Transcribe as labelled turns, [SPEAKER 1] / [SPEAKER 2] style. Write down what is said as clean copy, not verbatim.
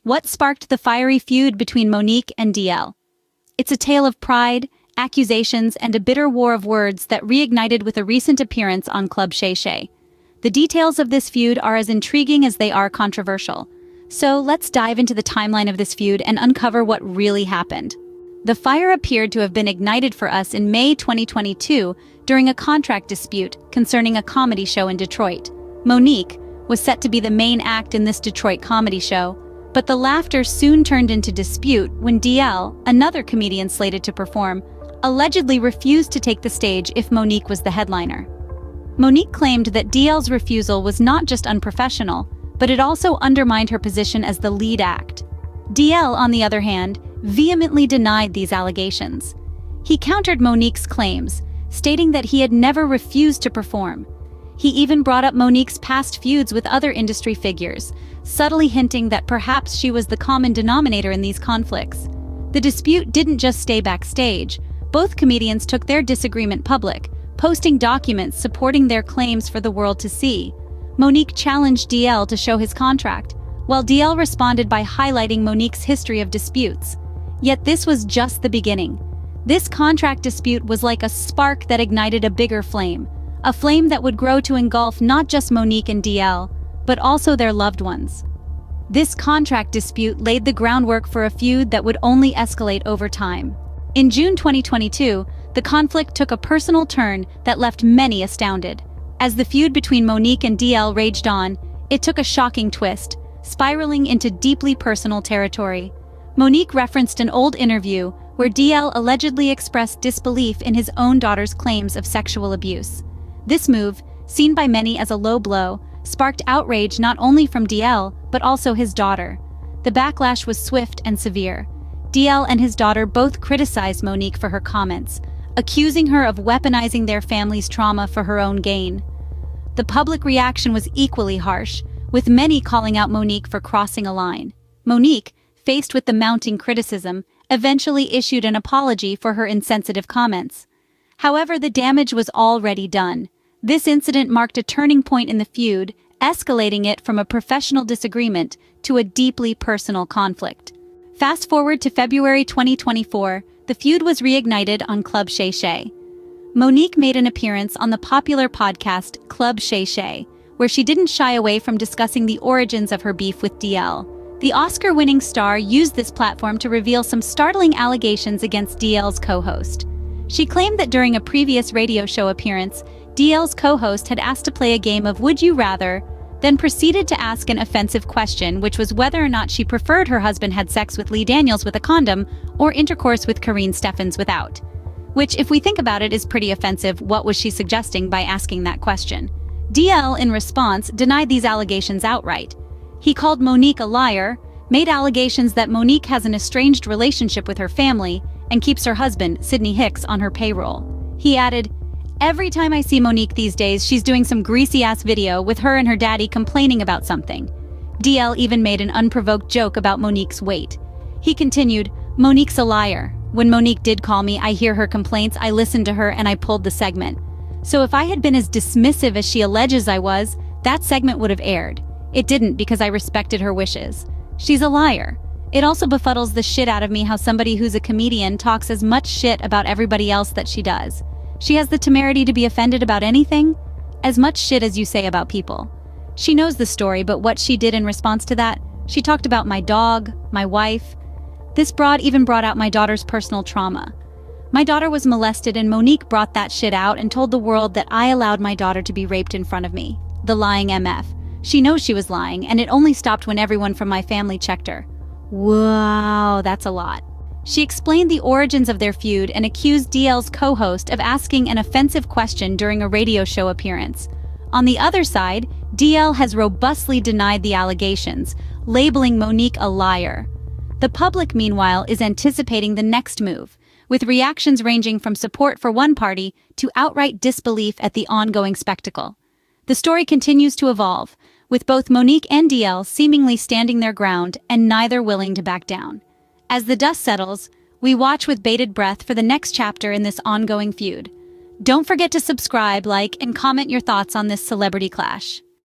[SPEAKER 1] What sparked the fiery feud between Monique and DL? It's a tale of pride, accusations, and a bitter war of words that reignited with a recent appearance on Club Shay Shay. The details of this feud are as intriguing as they are controversial. So let's dive into the timeline of this feud and uncover what really happened. The fire appeared to have been ignited for us in May 2022 during a contract dispute concerning a comedy show in Detroit. Monique was set to be the main act in this Detroit comedy show, but the laughter soon turned into dispute when DL, another comedian slated to perform, allegedly refused to take the stage if Monique was the headliner. Monique claimed that DL's refusal was not just unprofessional, but it also undermined her position as the lead act. DL, on the other hand, vehemently denied these allegations. He countered Monique's claims, stating that he had never refused to perform. He even brought up Monique's past feuds with other industry figures, subtly hinting that perhaps she was the common denominator in these conflicts. The dispute didn't just stay backstage. Both comedians took their disagreement public, posting documents supporting their claims for the world to see. Monique challenged DL to show his contract, while DL responded by highlighting Monique's history of disputes. Yet this was just the beginning. This contract dispute was like a spark that ignited a bigger flame, a flame that would grow to engulf not just Monique and DL, but also their loved ones. This contract dispute laid the groundwork for a feud that would only escalate over time. In June 2022, the conflict took a personal turn that left many astounded. As the feud between Monique and DL raged on, it took a shocking twist, spiraling into deeply personal territory. Monique referenced an old interview where DL allegedly expressed disbelief in his own daughter's claims of sexual abuse. This move, seen by many as a low blow, sparked outrage not only from DL, but also his daughter. The backlash was swift and severe. DL and his daughter both criticized Monique for her comments, accusing her of weaponizing their family's trauma for her own gain. The public reaction was equally harsh, with many calling out Monique for crossing a line. Monique, faced with the mounting criticism, eventually issued an apology for her insensitive comments. However, the damage was already done. This incident marked a turning point in the feud, escalating it from a professional disagreement to a deeply personal conflict. Fast forward to February 2024, the feud was reignited on Club Shay Shay. Monique made an appearance on the popular podcast Club Shay Shay, where she didn't shy away from discussing the origins of her beef with DL. The Oscar-winning star used this platform to reveal some startling allegations against DL's co-host. She claimed that during a previous radio show appearance, DL's co-host had asked to play a game of Would You Rather, then proceeded to ask an offensive question, which was whether or not she preferred her husband had sex with Lee Daniels with a condom or intercourse with Karine Steffans without. Which, if we think about it, is pretty offensive. What was she suggesting by asking that question? DL, in response, denied these allegations outright. He called Monique a liar, made allegations that Monique has an estranged relationship with her family, and keeps her husband, Sidney Hicks, on her payroll. He added, "Every time I see Monique these days, she's doing some greasy-ass video with her and her daddy complaining about something." DL even made an unprovoked joke about Monique's weight. He continued, "Monique's a liar. When Monique did call me, I hear her complaints, I listened to her, and I pulled the segment. So if I had been as dismissive as she alleges I was, that segment would have aired. It didn't because I respected her wishes. She's a liar. It also befuddles the shit out of me how somebody who's a comedian talks as much shit about everybody else that she does. She has the temerity to be offended about anything? As much shit as you say about people. She knows the story, but what she did in response to that, she talked about my dog, my wife. This broad even brought out my daughter's personal trauma. My daughter was molested and Monique brought that shit out and told the world that I allowed my daughter to be raped in front of me. The lying MF. She knows she was lying, and it only stopped when everyone from my family checked her." Wow, that's a lot. She explained the origins of their feud and accused DL's co-host of asking an offensive question during a radio show appearance. On the other side, DL has robustly denied the allegations, labeling Monique a liar. The public, meanwhile, is anticipating the next move, with reactions ranging from support for one party to outright disbelief at the ongoing spectacle. The story continues to evolve, with both Monique and DL seemingly standing their ground and neither willing to back down. As the dust settles, we watch with bated breath for the next chapter in this ongoing feud. Don't forget to subscribe, like, and comment your thoughts on this celebrity clash.